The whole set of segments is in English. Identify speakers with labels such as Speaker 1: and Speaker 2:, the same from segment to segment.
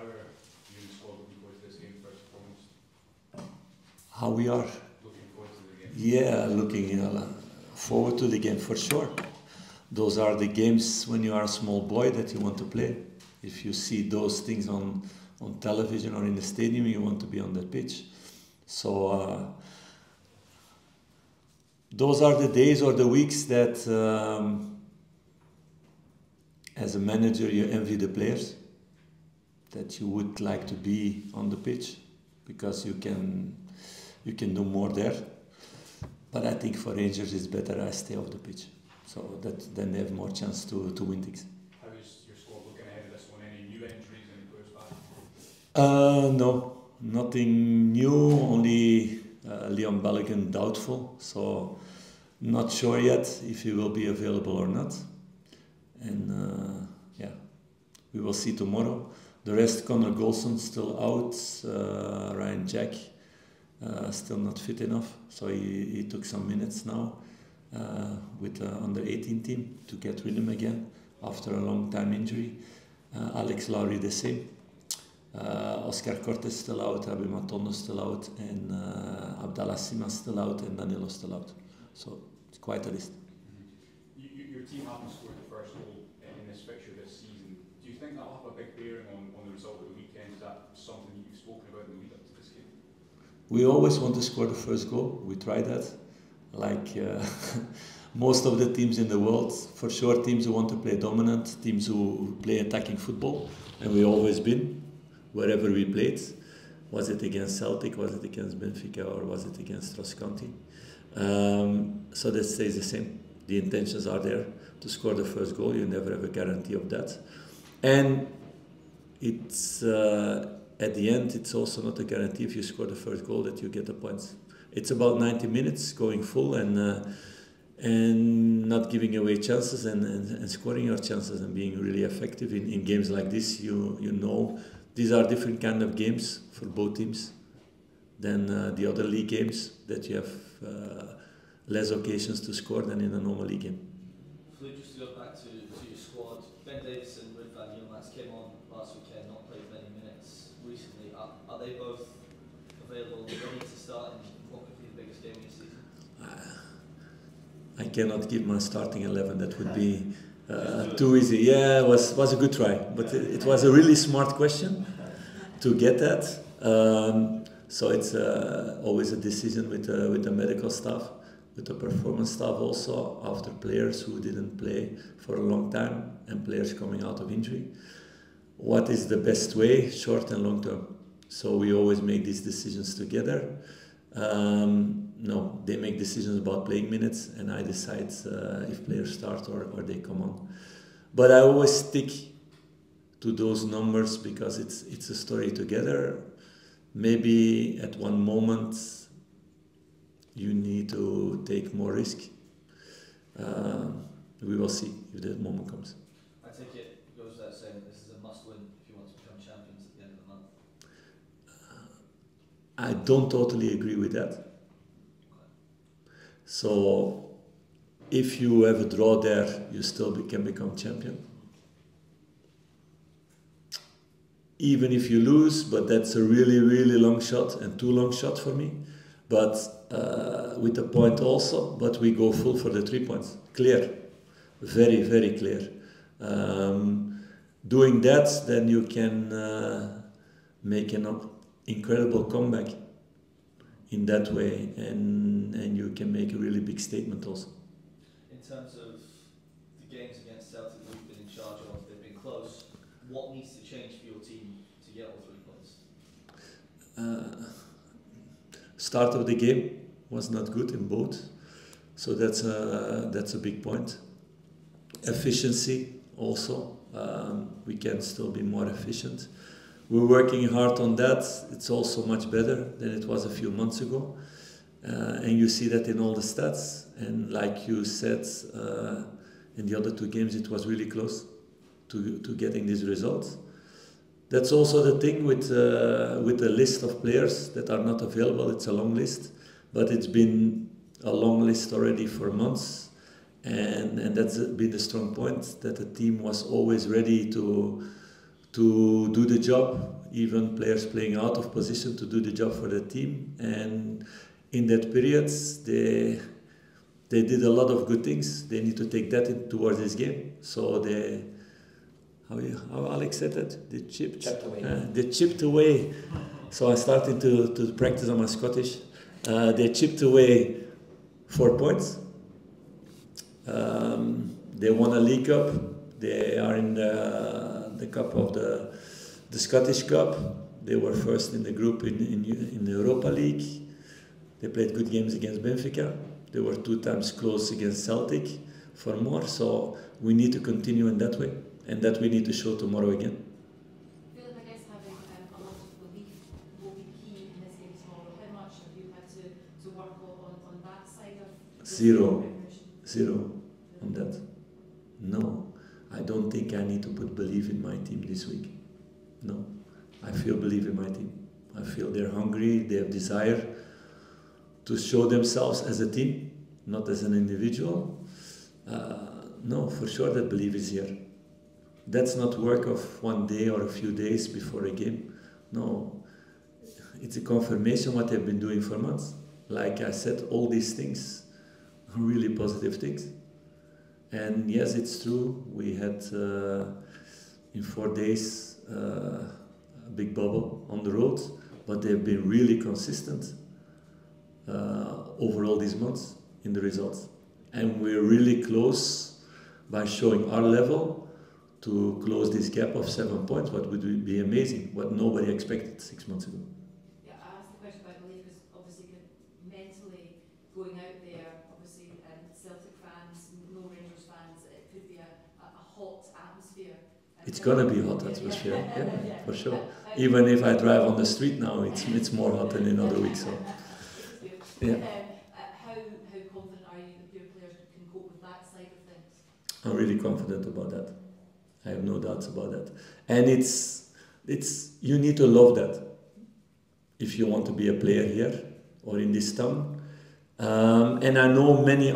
Speaker 1: are you and the squad looking forward to this game first and foremost?
Speaker 2: How we are?
Speaker 1: Looking forward to the game.
Speaker 2: Yeah, looking forward to the game for sure. Those are the games when you are a small boy that you want to play. If you see those things on television or in the stadium, you want to be on the pitch. So those are the days or the weeks that as a manager you envy the players, that you would like to be on the pitch because you can do more there. But I think for Rangers it's better I stay off the pitch, so that then they have more chance to win things.
Speaker 1: How is your squad looking ahead of this one? Any new injuries, any players back?
Speaker 2: No, nothing new, only Leon Balogun doubtful, so not sure yet if he will be available or not. And yeah, we will see tomorrow. The rest, Connor Golson still out, Ryan Jack still not fit enough, so he took some minutes now with the under 18 team to get rhythm again after a long time injury. Alex Lowry the same. Oscar Cortes still out, Abi Matondo still out, and Abdallah Sima still out, and Danilo still out. So it's quite a list.
Speaker 1: Your team haven't scored the first goal in this fixture this season. Do you think that will have a big bearing on the result of the weekend? Is that something you've spoken about in the lead up to this game?
Speaker 2: We always want to score the first goal. We try that. Like most of the teams in the world, for sure teams who want to play dominant, teams who play attacking football, and we've always been, wherever we played. Was it against Celtic, was it against Benfica, or was it against Ross County? So that stays the same. The intentions are there to score the first goal. You never have a guarantee of that. And it's at the end, it's also not a guarantee if you score the first goal that you get the points. It's about 90 minutes going full and not giving away chances and scoring your chances and being really effective in games like this. You know, these are different kind of games for both teams than the other league games that you have less occasions to score than in a normal league game.
Speaker 3: Philippe, just to go back to your squad, Ben Davis and Ridvan Yilmaz came on last weekend, not played many minutes recently. Are they both available and ready to start in what could be the biggest game of the season?
Speaker 2: I cannot give my starting 11, that would be too easy. Yeah, it was a good try, but it was a really smart question to get that. So it's always a decision with the medical staff, with the performance staff also, after players who didn't play for a long time and players coming out of injury. What is the best way, short and long term? So we always make these decisions together. No, they make decisions about playing minutes and I decide if players start or they come on. But I always stick to those numbers because it's a story together. Maybe at one moment you need to take more risk. We will see if that moment comes.
Speaker 3: I take it goes without saying that this is a must-win if you want to become champions at the end of the month.
Speaker 2: I don't totally agree with that. Okay. So if you have a draw there, you still can become champion. Even if you lose, but that's a really, really long shot and too long shot for me. But with a point also, but we go full for the 3 points. Clear, very, very clear. Doing that, then you can make an incredible comeback in that way, and you can make a really big statement also.
Speaker 3: In terms of the games against Celtic that you've been in charge of, they've been close. What needs to change for your team to get all 3 points?
Speaker 2: Start of the game was not good in both, so that's a big point. Efficiency also, we can still be more efficient. We're working hard on that. It's also much better than it was a few months ago, and you see that in all the stats. And like you said, in the other 2 games, it was really close to getting these results. That's also the thing with the list of players that are not available. It's a long list, but it's been a long list already for months, and that's been the strong point, that the team was always ready to to do the job, even players playing out of position to do the job for the team. And in that period, they did a lot of good things. They need to take that towards this game. So they, how Alex said that? They chipped away. They chipped away. So I started to practice on my Scottish. They chipped away 4 points. They won a League Cup. They are in the cup of the Scottish Cup. They were first in the group in the Europa League. They played good games against Benfica. They were 2 times close against Celtic for more. So we need to continue in that way, and that we need to show tomorrow again.
Speaker 4: Philip, I guess having a lot of belief will be key in this game tomorrow. How much have you had to work on that side of
Speaker 2: Zero on that. No, I don't think I need to put belief in my team this week. No, I feel belief in my team. I feel they're hungry, they have desire to show themselves as a team, not as an individual. No, for sure that belief is here. That's not work of one day or a few days before a game. No, it's a confirmation what they've been doing for months. Like I said, all these things are really positive things. And yes, it's true, we had in 4 days a big bubble on the road, but they've been really consistent over all these months in the results. And we're really close by showing our level to close this gap of 7 points, what would be amazing, what nobody expected 6 months ago.
Speaker 4: Yeah, I asked the question about belief because obviously mentally going out there, obviously Celtic fans, no Rangers fans, it could be a hot atmosphere.
Speaker 2: It's gonna be a hot atmosphere, yeah, for sure. Even if I drive on the street now, it's more hot than in other weeks. So. Yeah.
Speaker 4: How confident are you that your players can cope with that side of things?
Speaker 2: I'm really confident about that. I have no doubts about that. And it's you need to love that if you want to be a player here or in this town. And I know many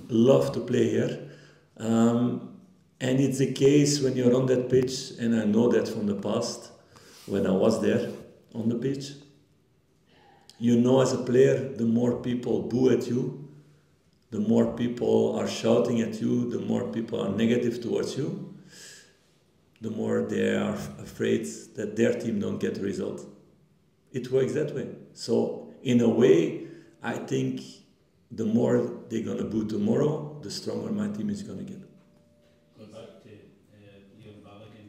Speaker 2: love to play here. And it's the case when you're on that pitch, and I know that from the past when I was there on the pitch. You know, as a player, the more people boo at you, the more people are shouting at you, the more people are negative towards you, the more they are afraid that their team don't get the result. It works that way. So, in a way, I think the more they're going to boo tomorrow, the stronger my team is going to get.
Speaker 5: Going back to Ian Balogun,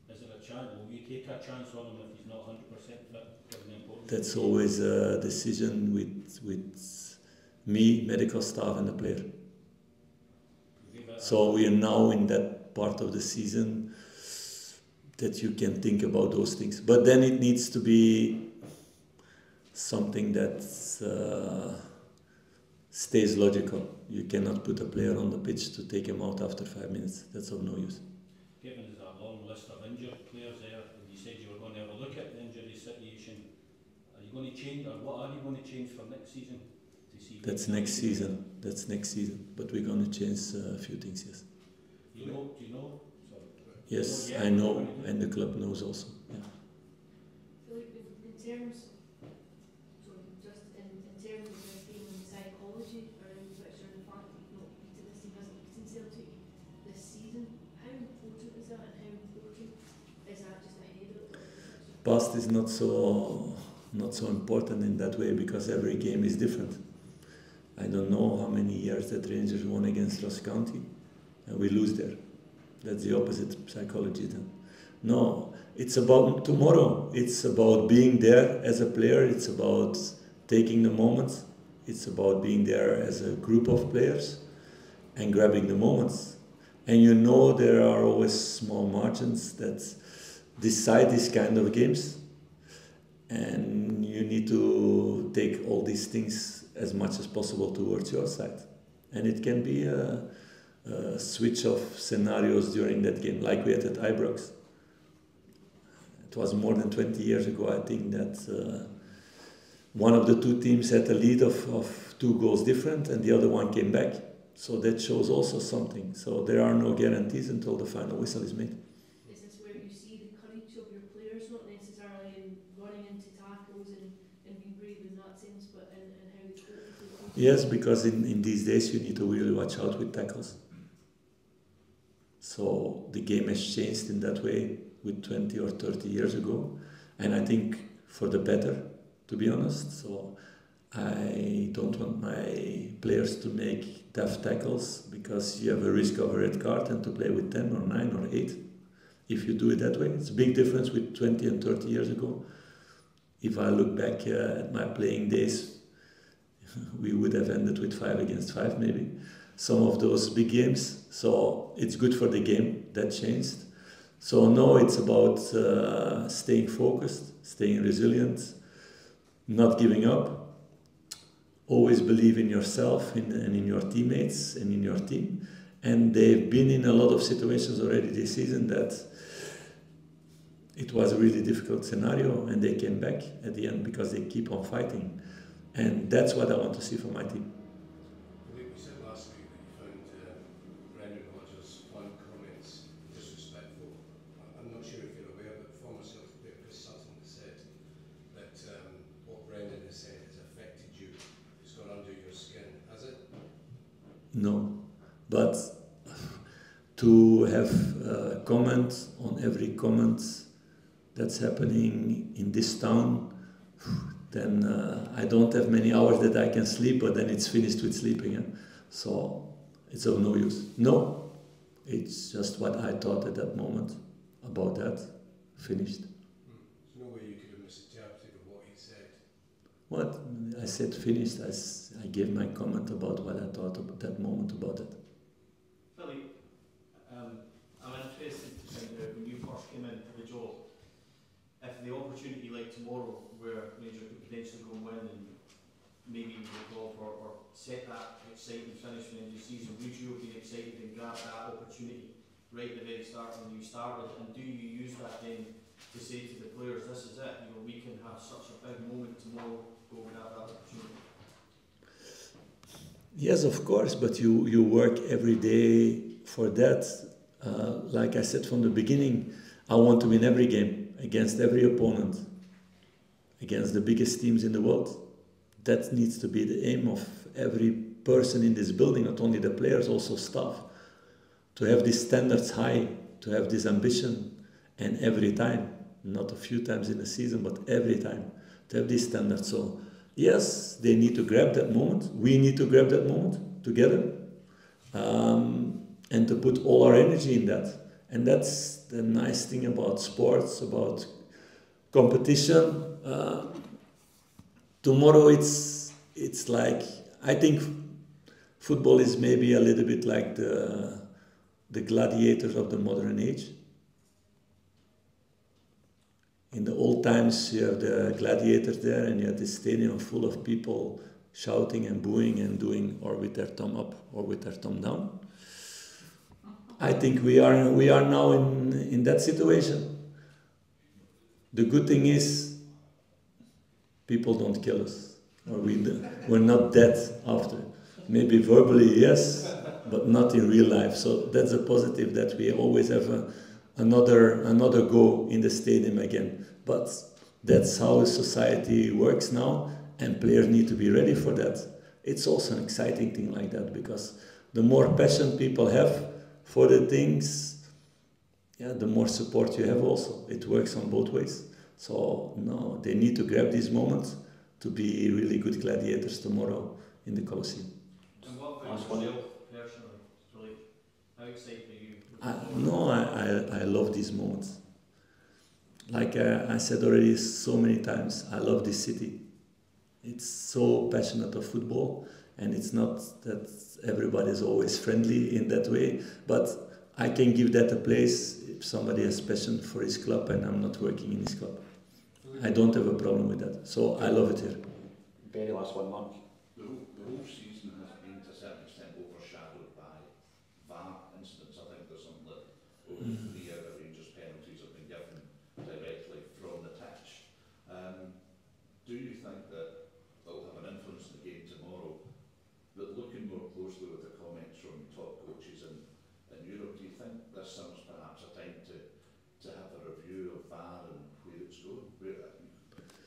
Speaker 5: is there a chance, will we take a chance on him if he's not 100% fit?
Speaker 2: That's always a decision with me, medical staff, and the player. So we are now in that part of the season that you can think about those things. But then it needs to be something that stays logical. You cannot put a player on the pitch to take him out after 5 minutes. That's of no use.
Speaker 5: Given there's a long list of injured players there, and you said you were going to have a look at the injury situation, are you going to change, or what are you going to change for next season?
Speaker 2: That's next season. That's next season. But we're going to change a few things, yes.
Speaker 5: Do you know? Sorry.
Speaker 2: Yes, I know, and the club knows also. Yeah.
Speaker 4: Philip, in terms of the game and psychology around Switzer and the fact that this team hasn't beaten Celtic this season, how important is that, and how important is that just ahead of the
Speaker 2: Past is not so important in that way because every game is different. I don't know how many years that Rangers won against Ross County and we lose there. That's the opposite psychology then. No, it's about tomorrow. It's about being there as a player. It's about taking the moments. It's about being there as a group of players and grabbing the moments. And you know there are always small margins that decide these kind of games. And you need to take all these things as much as possible towards your side. And it can be a switch of scenarios during that game, like we had at Ibrox. It was more than 20 years ago, I think, that one of the two teams had a lead of 2 goals different and the other one came back. So that shows also something. So there are no guarantees until the final whistle is made.
Speaker 6: Is this where you see the courage of your players, not necessarily in running into tackles and being brave in that sense, but in how they cope with it?
Speaker 2: Yes, because in these days you need to really watch out with tackles. So the game has changed in that way with 20 or 30 years ago, and I think for the better, to be honest. So I don't want my players to make tough tackles because you have a risk of a red card and to play with 10 or 9 or 8 if you do it that way. It's a big difference with 20 and 30 years ago. If I look back at my playing days, we would have ended with 5 against 5 maybe. Some of those big games. So it's good for the game. That changed. So no, it's about staying focused, staying resilient, not giving up. Always believe in yourself and in your teammates and in your team. And they've been in a lot of situations already this season that it was a really difficult scenario, and they came back at the end because they keep on fighting. And that's what I want to see from my team.
Speaker 7: You said last week that you found Brendan Rodgers' fond comments disrespectful. I'm not sure if you're aware, but former Celtic player Chris Sutton has said that what Brendan has said has affected you. It's gone under your skin, has it?
Speaker 2: No, but to have a comment on every comment that's happening in this town, then I don't have many hours that I can sleep, but then it's finished with sleeping. So it's of no use. No, it's just what I thought at that moment about that. Finished.
Speaker 7: There's no way you could have misinterpreted what he said.
Speaker 2: What? I said finished. I gave my comment about what I thought at that moment about it.
Speaker 8: Philly, I'm interested to find out when you first came into the job, if the opportunity like tomorrow where Rangers could potentially go and win and maybe resolve or set that exciting finish for the end of the season, would you have been excited and grabbed that opportunity right at the very start when you started? And do you use that then to say to the players, this is it, we can have such a big moment tomorrow, go and have that opportunity?
Speaker 2: Yes, of course, but you work every day for that. Like I said from the beginning, I want to win every game against every opponent, against the biggest teams in the world. That needs to be the aim of every person in this building, not only the players, also staff. To have these standards high, to have this ambition, and every time, not a few times in a season, but every time, to have these standards. So yes, they need to grab that moment. We need to grab that moment together, and to put all our energy in that. And that's the nice thing about sports, about competition. Tomorrow it's like, I think football is maybe a little bit like the gladiators of the modern age. In the old times, you have the gladiators there, and you have this stadium full of people shouting and booing and doing, or with their thumb up or with their thumb down. I think we are now in that situation. The good thing is, people don't kill us, or we're not dead after. Maybe verbally, yes, but not in real life. So that's a positive, that we always have another go in the stadium again. But that's how society works now, and players need to be ready for that. It's also an exciting thing like that, because the more passion people have for the things, the more support you have also. It works on both ways. So no, they need to grab these moments to be really good gladiators tomorrow in the Colosseum.
Speaker 8: And what about yourself personally, Philippe? How excited are you?
Speaker 2: I love these moments. Like I said already so many times, I love this city. It's so passionate of football, and it's not that everybody is always friendly in that way, but I can give that a place if somebody has passion for his club and I'm not working in his club. I don't have a problem with that, so I love it here.
Speaker 9: Very last one, Mark.
Speaker 10: The whole season has been to a certain extent overshadowed by VAR incidents. I think there's some that over 3 out of Rangers penalties have been given directly from the pitch. Do you think that it'll have an influence on the game tomorrow, that looking more closely with the comments from top coaches in Europe. Do you think this summer's perhaps a time to have a review of VAR and where it's going?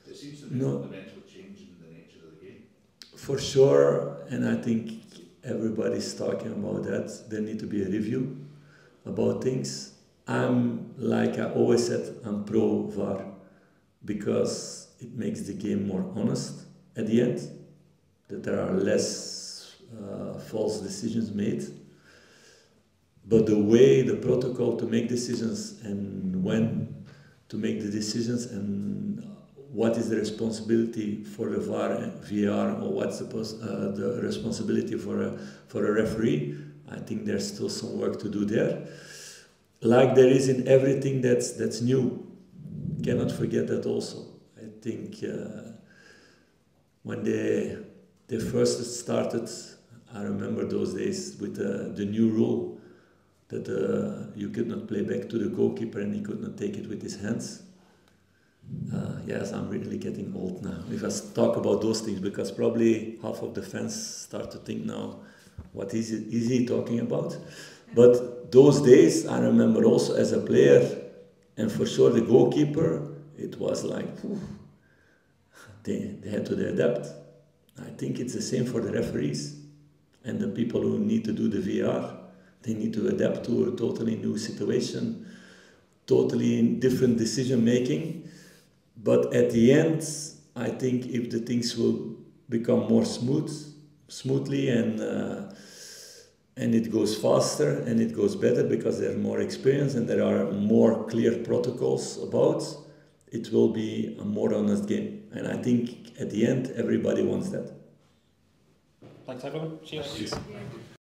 Speaker 10: It seems to be fundamentally changing the nature of the game.
Speaker 2: For sure, and I think everybody's talking about that. There need to be a review about things. Like I always said, I'm pro VAR because it makes the game more honest at the end, that there are less false decisions made. But the way, the protocol to make decisions and when to make the decisions and what is the responsibility for the VAR and VR, or what's the responsibility for a referee, I think there's still some work to do there. Like there is in everything that's new. Cannot forget that also. I think when they first started, I remember those days with the new rule that you could not play back to the goalkeeper and he could not take it with his hands. Yes, I'm really getting old now if I talk about those things, because probably half of the fans start to think now, what is he talking about? But those days, I remember also as a player, and for sure the goalkeeper, it was like, they had to adapt. I think it's the same for the referees and the people who need to do the VR. They need to adapt to a totally new situation, totally different decision making. But at the end, I think if the things will become more smoothly and it goes faster and it goes better because there's more experience and there are more clear protocols about, it will be a more honest game. And I think at the end, everybody wants that.
Speaker 9: Thanks everyone. See you next week.